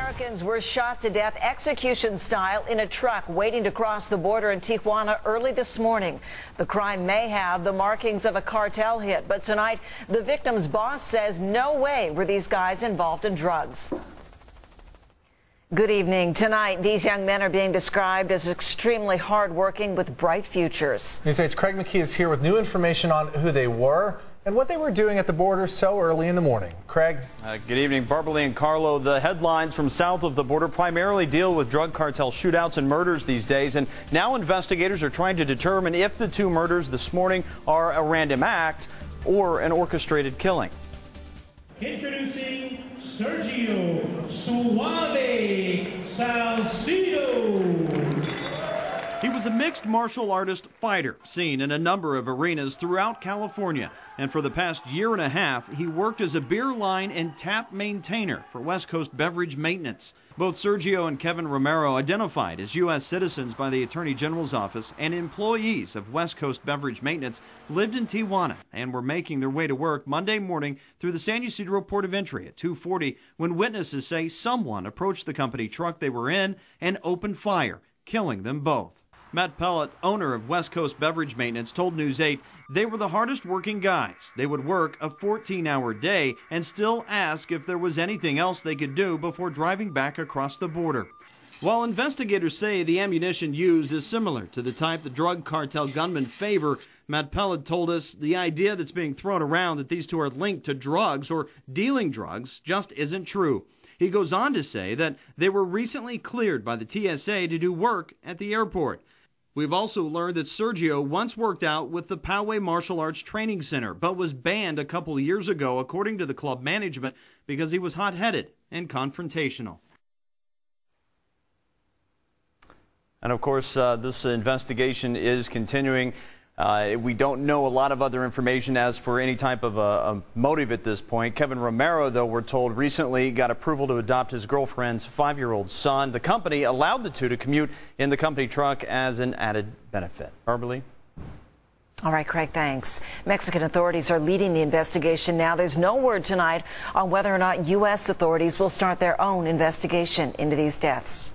Americans were shot to death execution style in a truck waiting to cross the border in Tijuana early this morning. The crime may have the markings of a cartel hit, but tonight the victim's boss says no way were these guys involved in drugs. Good evening. Tonight, these young men are being described as extremely hardworking with bright futures. News 8's Craig McKee is here with new information on who they were and what they were doing at the border so early in the morning. Craig? Good evening, Barbara Lee and Carlo. The headlines from south of the border primarily deal with drug cartel shootouts and murders these days, and now investigators are trying to determine if the two murders this morning are a random act or an orchestrated killing. Introducing Sergio Suave Salcido. He was a mixed martial artist fighter, seen in a number of arenas throughout California. And for the past year and a half, he worked as a beer line and tap maintainer for West Coast Beverage Maintenance. Both Sergio and Kevin Romero, identified as U.S. citizens by the Attorney General's office and employees of West Coast Beverage Maintenance, lived in Tijuana and were making their way to work Monday morning through the San Ysidro port of entry at 2:40 when witnesses say someone approached the company truck they were in and opened fire, killing them both. Matt Pellet, owner of West Coast Beverage Maintenance, told News 8 they were the hardest working guys. They would work a 14-hour day and still ask if there was anything else they could do before driving back across the border. While investigators say the ammunition used is similar to the type the drug cartel gunmen favor, Matt Pellet told us the idea that's being thrown around that these two are linked to drugs or dealing drugs just isn't true. He goes on to say that they were recently cleared by the TSA to do work at the airport. We've also learned that Sergio once worked out with the Poway Martial Arts Training Center, but was banned a couple years ago, according to the club management, because he was hot-headed and confrontational. And of course, this investigation is continuing. We don't know a lot of other information as for any type of a motive at this point. Kevin Romero, though, we're told recently got approval to adopt his girlfriend's 5-year-old son. The company allowed the two to commute in the company truck as an added benefit. Barbara Lee? All right, Craig, thanks. Mexican authorities are leading the investigation now. There's no word tonight on whether or not U.S. authorities will start their own investigation into these deaths.